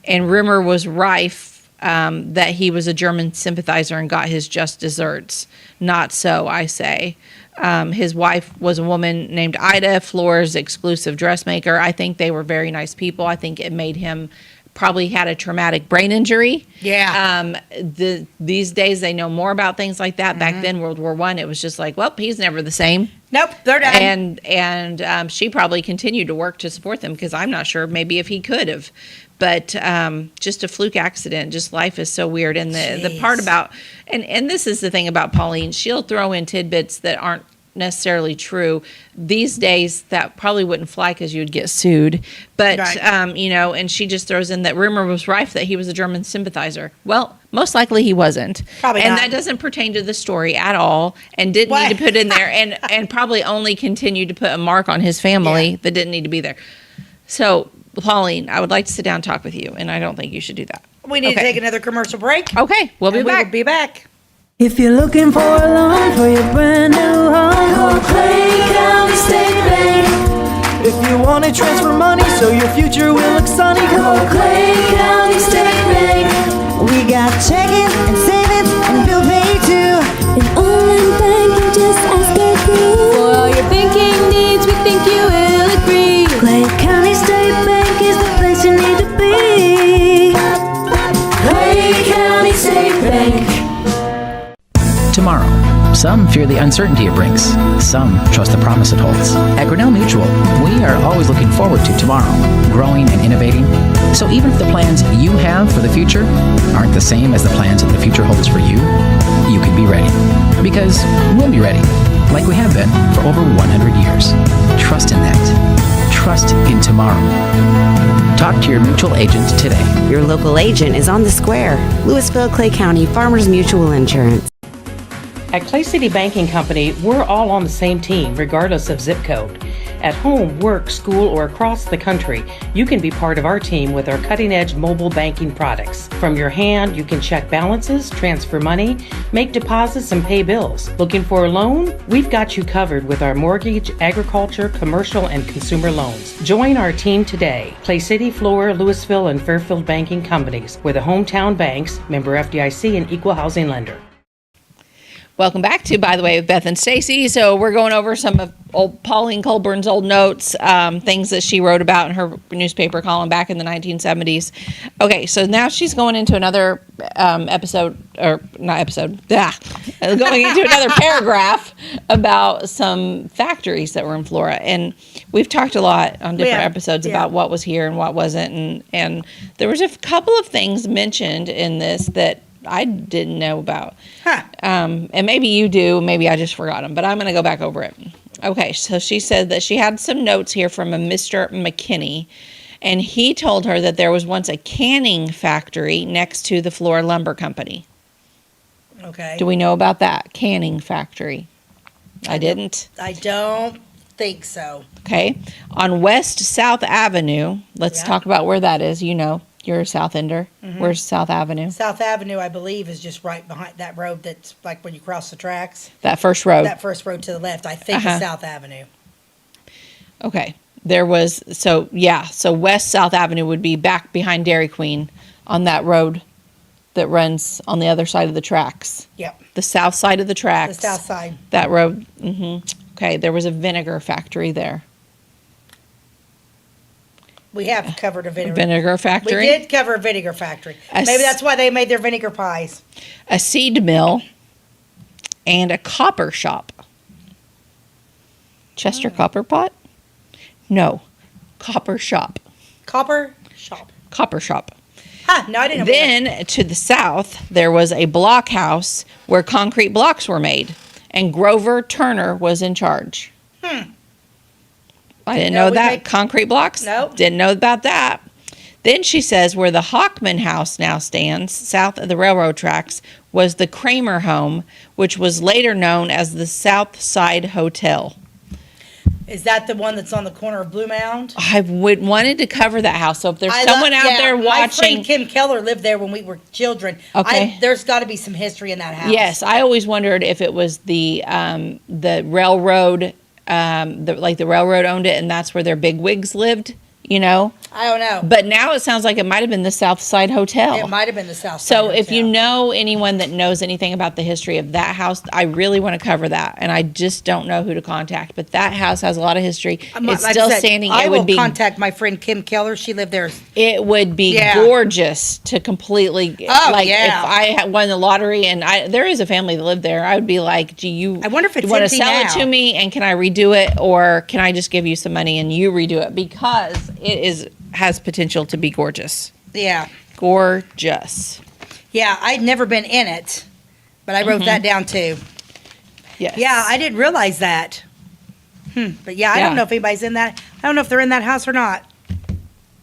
And rumor was rife that he was a German sympathizer and got his just desserts. Not so, I say. His wife was a woman named Ida, Flora's exclusive dressmaker. I think they were very nice people. I think it made him probably had a traumatic brain injury. Yeah. These days they know more about things like that. Back then, World War I, it was just like, well, he's never the same. Nope, they're done. And she probably continued to work to support them because I'm not sure maybe if he could have. But just a fluke accident. Just life is so weird. And the part about, and this is the thing about Pauline, she'll throw in tidbits that aren't necessarily true. These days that probably wouldn't fly because you'd get sued. But, and she just throws in that rumor was rife that he was a German sympathizer. Well, most likely he wasn't. Probably and not. that doesn't pertain to the story at all and didn't need to put in there and probably only continued to put a mark on his family that didn't need to be there. So, Pauline, I would like to sit down and talk with you, and I don't think you should do that. We need to take another commercial break. Okay, we'll be back. We'll be back. If you're looking for a loan for your brand new home, call Clay County State Bank. If you want to transfer money so your future will look sunny, call Clay County State Bank. We got checking and savings and bill pay too. An online banking, just ask our crew. For all your banking needs, we think you will agree. Clay County State Bank is the place you need to be. Clay County State Bank. Tomorrow. Some fear the uncertainty it brings. Some trust the promise it holds. At Grinnell Mutual, we are always looking forward to tomorrow, growing and innovating. So even if the plans you have for the future aren't the same as the plans that the future holds for you, you can be ready. Because we'll be ready, like we have been for over 100 years. Trust in that. Trust in tomorrow. Talk to your mutual agent today. Your local agent is on the square. Louisville, Clay County, Farmers Mutual Insurance. At Clay City Banking Company, we're all on the same team, regardless of zip code. At home, work, school, or across the country, you can be part of our team with our cutting-edge mobile banking products. From your hand, you can check balances, transfer money, make deposits, and pay bills. Looking for a loan? We've got you covered with our mortgage, agriculture, commercial, and consumer loans. Join our team today. Clay City, Flora, Louisville, and Fairfield Banking Companies. We're the hometown banks, member FDIC, and equal housing lender. Welcome back to, by the way, Beth and Stacey. So we're going over some of old Pauline Colburn's old notes, things that she wrote about in her newspaper column back in the 1970s. Okay, so now she's going into another going into another paragraph about some factories that were in Flora. And we've talked a lot on different episodes about what was here and what wasn't. And there was a couple of things mentioned in this that I didn't know about. And maybe you do, maybe I just forgot them, but I'm going to go back over it. Okay, so she said that she had some notes here from a Mr. McKinney, and he told her that there was once a canning factory next to the Flora Lumber Company. Okay. Do we know about that canning factory? I didn't. I don't think so. Okay. On West South Avenue, let's Yeah. talk about where that is. You know, you're a South Ender. Where's South Avenue? South Avenue, I believe, is just right behind that road that's like when you cross the tracks. That first road. That first road to the left, I think, is South Avenue. Okay. There was, so West South Avenue would be back behind Dairy Queen on that road that runs on the other side of the tracks. Yep. The south side of the tracks. The south side. That road. Okay. There was a vinegar factory there. We have covered a vinegar. Vinegar factory. We did cover a vinegar factory. Maybe that's why they made their vinegar pies. A seed mill, and a copper shop. Chester Copper Pot? No. Copper shop. Copper shop. Copper shop. No, I didn't know. Then to the south, there was a block house where concrete blocks were made, and Grover Turner was in charge. I didn't know that. Concrete blocks? Nope. Didn't know about that. Then she says where the Hockman house now stands, south of the railroad tracks, was the Kramer home, which was later known as the South Side Hotel. Is that the one that's on the corner of Blue Mound? I wanted to cover that house. So if there's someone out there My watching. friend Kim Keller lived there when we were children. Okay. There's got to be some history in that house. Yes, I always wondered if it was the railroad, like the railroad owned it, and that's where their bigwigs lived. You know. I don't know. But now it sounds like it might have been the South Side Hotel. It might have been the South Side So Hotel. if you know anyone that knows anything about the history of that house, I really want to cover that, and I just don't know who to contact. But that house has a lot of history. It's like still I said, standing. I It will would be. contact my friend Kim Keller. She lived there. It would be gorgeous to completely. If I had won the lottery and there is a family that lived there, I would be like, "Gee, you. I wonder if it's want to empty sell now. it to me, and can I redo it, or can I just give you some money and you redo it because it has potential to be gorgeous. Yeah. Gorgeous. Yeah, I'd never been in it, but I wrote that down too. Yes. Yeah, I didn't realize that. But yeah, I don't know if anybody's in that. I don't know if they're in that house or not.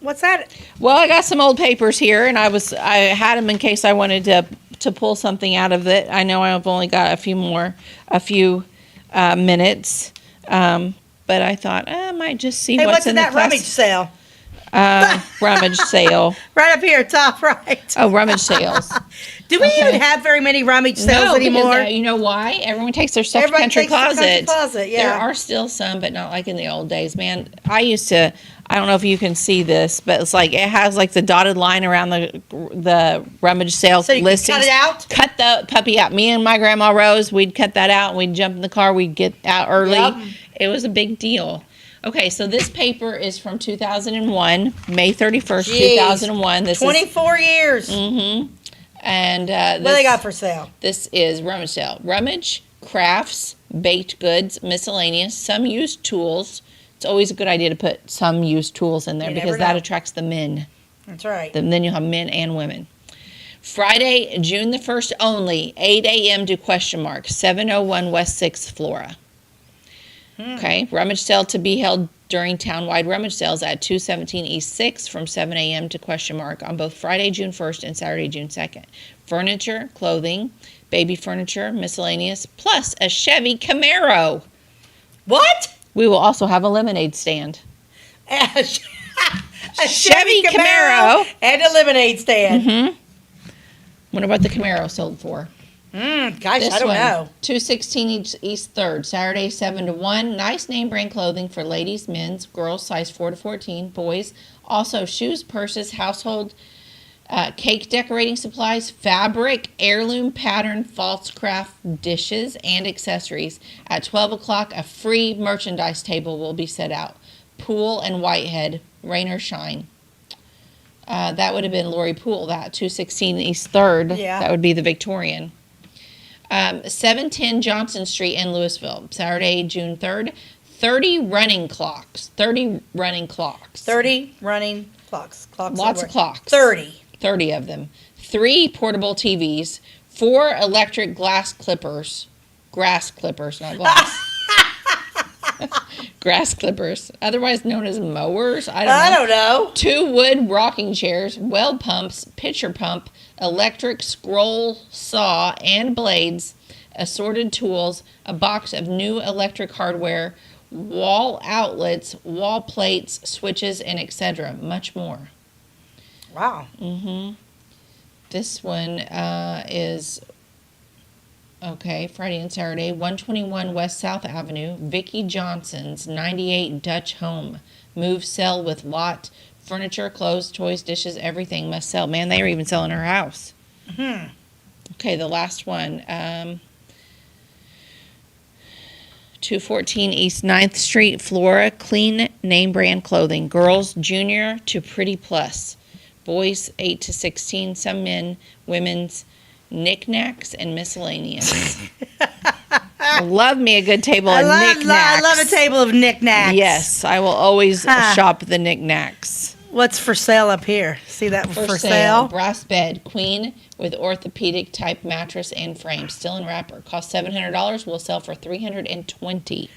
What's that? Well, I got some old papers here, and I had them in case I wanted to pull something out of it. I know I've only got a few minutes, but I thought I might just see Hey, what's what's in in the that rummage sale? rummage sale. Right up here, top right. Oh, rummage sales. Do we even have very many rummage sales anymore? Because, you know why? Everyone takes their stuff to Everybody country takes their closet. country closet, yeah. There are still some, but not like in the old days, man. I don't know if you can see this, but it's like it has like the dotted line around the rummage sale So you can listings. cut it out? Cut the puppy out. Me and my grandma Rose, we'd cut that out and we'd jump in the car. We'd get out early. Yep. It was a big deal. Okay, so this paper is from 2001, May 31st, 2001. This 24 years. And What do they got for sale? this is rummage sale. Rummage, crafts, baked goods, miscellaneous, some used tools. It's always a good idea to put some used tools in there You because never that know. attracts the men. That's right. Then you'll have men and women. Friday, June the 1st only, 8 a.m. to question mark, 701 West 6th, Flora. Okay, rummage sale to be held during townwide rummage sales at 217 East 6th from 7 a.m. to question mark on both Friday, June 1st and Saturday, June 2nd. Furniture, clothing, baby furniture, miscellaneous, plus a Chevy Camaro. What? We will also have a lemonade stand. A Chevy Camaro. and a lemonade stand. Wonder what the Camaro sold for. Gosh, This I don't one, know. 216 East 3rd, Saturday 7 to 1. Nice name brand clothing for ladies, men's, girls, size 4 to 14, boys. Also shoes, purses, household, cake decorating supplies, fabric, heirloom pattern, false craft dishes, and accessories. At 12 o'clock, a free merchandise table will be set out. Pool and Whitehead, rain or shine. That would have been Lori Poole, that 216 East 3rd. Yeah. That would be the Victorian. 710 Johnson Street in Louisville, Saturday, June 3rd. 30 running clocks. 30 running clocks. 30 running clocks. Lots of clocks. 30. 30 of them. 3 portable TVs. 4 electric grass clippers, not glass. Grass clippers, otherwise known as mowers. I don't know. 2 wood rocking chairs, well pumps, pitcher pump, electric scroll saw and blades, assorted tools, a box of new electric hardware, wall outlets, wall plates, switches, and etc. Much more. Wow. This one is, okay, Friday and Saturday, 121 West South Avenue, Vicki Johnson's 98 Dutch home. Move, sell with lot. Furniture, clothes, toys, dishes, everything must sell. Man, they were even selling her house. Okay, the last one. 214 East 9th Street, Flora. Clean name brand clothing. Girls, junior to pretty plus. Boys, 8 to 16. Some men, women's, knickknacks, and miscellaneous. Love me a good table of knickknacks. I love a table of knickknacks. Yes, I will always shop the knickknacks. What's for sale up here? See that for sale? Brass bed, queen with orthopedic type mattress and frame, still in wrapper. Cost $700. Will sell for $320.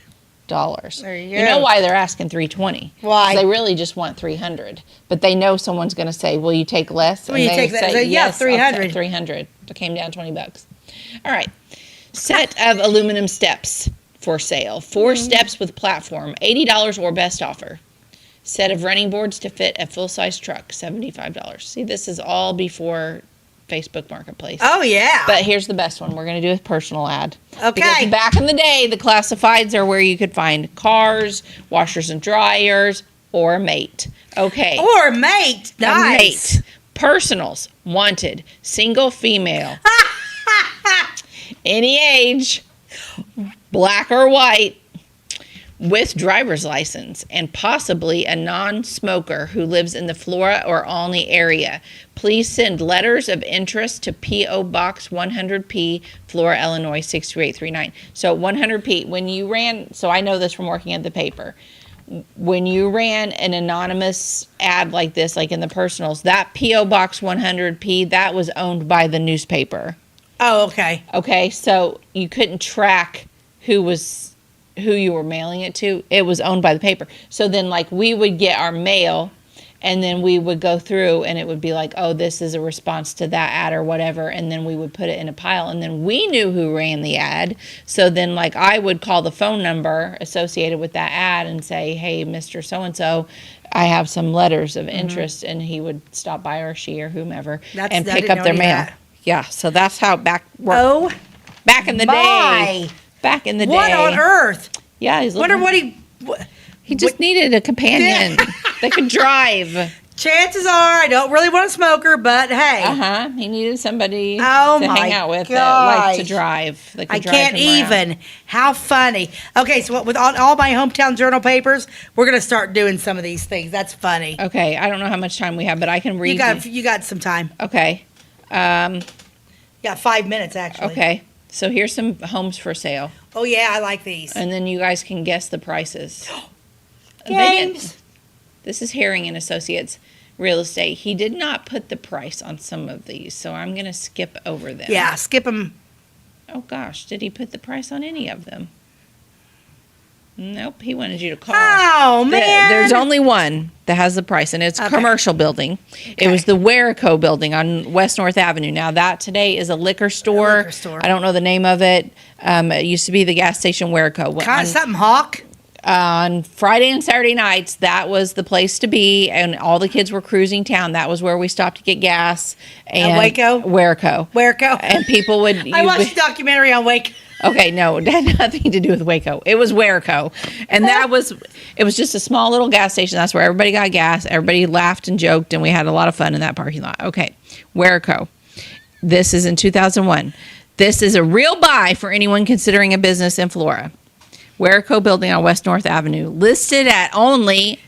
There you You know why they're asking $320? Why? They really just want $300, but they know someone's going to say, "Will you take less?" Will you take that? Yeah, $300. $300. It came down $20. All right. Set of aluminum steps for sale. 4 steps with platform, $80 or best offer. Set of running boards to fit a full-size truck, $75. See, this is all before Facebook Marketplace. Oh, yeah. But here's the best one. We're going to do a personal ad. Okay. Because back in the day, the classifieds are where you could find cars, washers and dryers, or a mate. Okay. Or mate. Nice. A mate. Personals. Wanted. Single female. Any age. Black or white. With driver's license and possibly a non-smoker who lives in the Flora or Olney area. Please send letters of interest to P.O. Box 100P, Flora, Illinois 62839. So 100P, when you ran, so I know this from working at the paper, when you ran an anonymous ad like this, like in the personals, that P.O. Box 100P, that was owned by the newspaper. Oh, okay. Okay, so you couldn't track who you were mailing it to. It was owned by the paper. So then, like, we would get our mail, and then we would go through, and it would be like, oh, this is a response to that ad or whatever, and then we would put it in a pile, and then we knew who ran the ad. So then, like, I would call the phone number associated with that ad and say, hey, Mr. So-and-so, I have some letters of interest, and he would stop by, or she, or whomever, and pick up their mail. Yeah, so that's how it worked. Oh, back in the day. Back in the day. What on earth? Yeah, he's Wonder looking. He just needed a companion that could drive. Chances are I don't really want a smoker, but hey. He needed somebody to my hang out with that liked to drive. That could I drive can't him around. even. How funny. Okay, so with all my hometown journal papers, we're going to start doing some of these things. That's funny. Okay, I don't know how much time we have, but I can read. You got some time. Okay. Yeah, 5 minutes actually. Okay. So here's some homes for sale. Oh yeah, I like these. And then you guys can guess the prices. Games. This is Herring and Associates Real Estate. He did not put the price on some of these, so I'm going to skip over them. Yeah, skip them. Oh gosh, did he put the price on any of them? Nope, he wanted you to call. Oh, man. There's only one that has the price, and it's a commercial building. Okay. It was the Werico building on West North Avenue. Now, that today is a liquor store. I don't know the name of it. It used to be the gas station Werico. Kind of something Hawk? On Friday and Saturday nights, that was the place to be, and all the kids were cruising town. That was where we stopped to get gas. And Waco? Werico. And people would... I watched a documentary on Waco. Okay, no, it had nothing to do with Waco. It was Werico. And it was just a small little gas station. That's where everybody got gas. Everybody laughed and joked, and we had a lot of fun in that parking lot. Okay, Werico. This is in 2001. This is a real buy for anyone considering a business in Flora. Werico building on West North Avenue, listed at only ...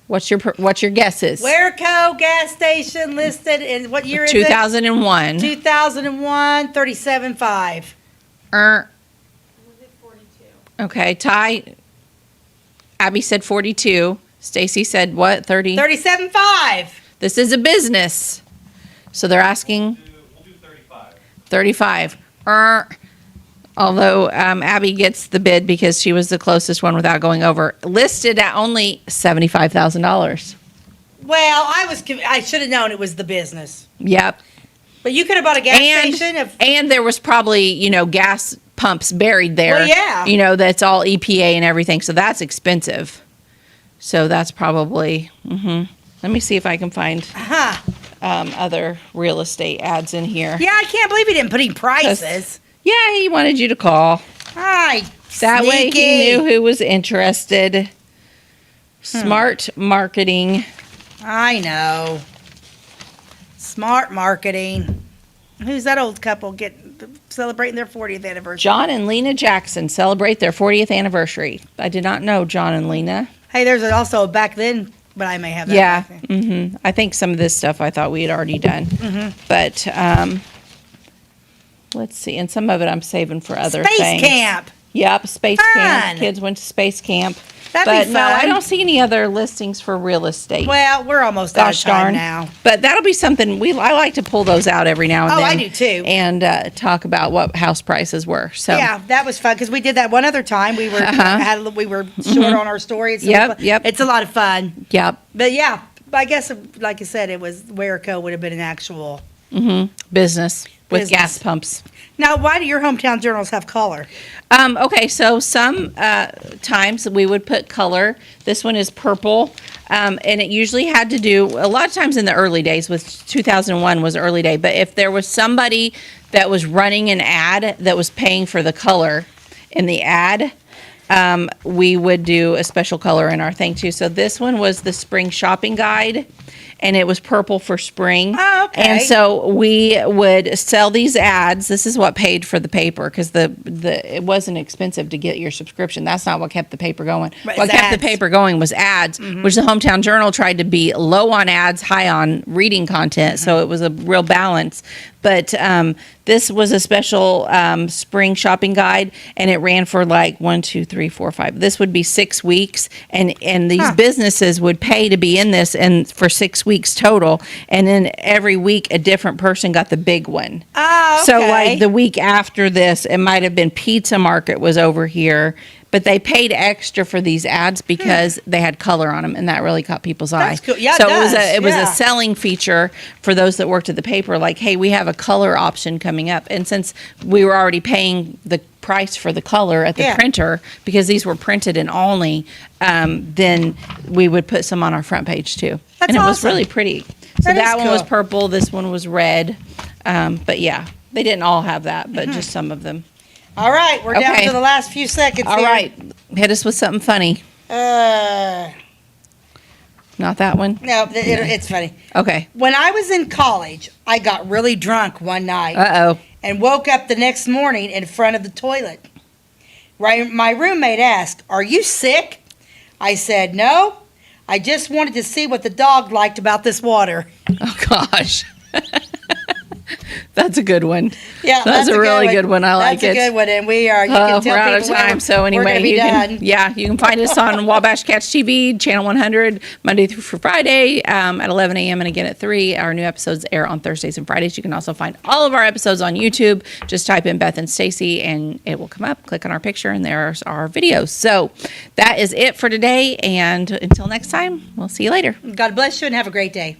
What's your guesses? Werico gas station listed in what year is it? 2001. 2001, 37.5. Okay, Ty. Abby said 42. Stacy said what? 30? 37.5. This is a business. So they're asking? We'll do 35. 35. Although Abby gets the bid because she was the closest one without going over. Listed at only $75,000. Well, I should have known it was the business. Yep. But you could have bought a gas station. And there was probably, gas pumps buried there. Well, yeah. That's all EPA and everything. So that's expensive. So that's probably, let me see if I can find other real estate ads in here. Yeah, I can't believe he didn't put any prices. Yeah, he wanted you to call. Hi, That way sneaky. he knew who was interested. Smart marketing. I know. Smart marketing. Who's that old couple celebrating their 40th anniversary? John and Lena Jackson celebrate their 40th anniversary. I did not know John and Lena. Hey, there's also back then, but I may have that. Yeah. back then. I think some of this stuff I thought we had already done. But let's see. And some of it I'm saving for other Space things. camp. Yep, space Fun. camp. Kids went to space camp. That'd But be no, I fun. don't see any other listings for real estate. Well, we're almost out of Gosh time darn. now. But that'll be something I like to pull those out every now and Oh, then. I do too. And talk about what house prices were. So Yeah, that was fun because we did that one other time. We were we were short on our story. It's Yep. It's a lot of fun. Yep. But yeah, I guess like I said, it was Werico would have been an actual. Business with Business. gas pumps. Now, why do your hometown journals have color? Okay, so some times we would put color. This one is purple, and it usually had to do, a lot of times in the early days, with 2001 was early day, but if there was somebody that was running an ad that was paying for the color in the ad, we would do a special color in our thing too. So this one was the spring shopping guide, and it was purple for spring. Oh, okay. And so we would sell these ads. This is what paid for the paper, because it wasn't expensive to get your subscription. That's not what kept the paper going. Right, What it's kept ads. the paper going was ads, which the Hometown Journal tried to be low on ads, high on reading content. So it was a real balance. But this was a special spring shopping guide, and it ran for like 1, 2, 3, 4, 5. This would be 6 weeks, and these businesses would pay to be in this, and for 6 weeks total. And then every week, a different person got the big one. Oh, okay. So like the week after this, it might have been Pizza Market was over here. But they paid extra for these ads because they had color on them, and that really caught people's eye. That's cool. Yeah, so it does. it was Yeah. a selling feature for those that worked at the paper. Like, hey, we have a color option coming up, and since we were already paying the price for the color at the Yeah. printer, because these were printed in Olney, then we would put some on our front page too. That's and it was awesome. really pretty. So That is that one was cool. purple. This one was red. But yeah, they didn't all have that, but just some of them. All right, we're down Okay. to the last few seconds. All here. right, hit us with something funny. Not that one? No, it's funny. Okay. When I was in college, I got really drunk one night Uh-oh. and woke up the next morning in front of the toilet. Right, my roommate asked, "Are you sick?" I said, "No. I just wanted to see what the dog liked about this water." Oh, gosh. That's a good one. Yeah, That's a really good one. I like That's it. a good one, and we are. You can tell we're out of people time. So we're anyway, gonna be you done. can find us on Wabash Catch TV, channel 100, Monday through Friday at 11 a.m. and again at 3. Our new episodes air on Thursdays and Fridays. You can also find all of our episodes on YouTube. Just type in Beth and Stacey, and it will come up. Click on our picture, and there's our videos. So that is it for today. And until next time, we'll see you later. God bless you, and have a great day.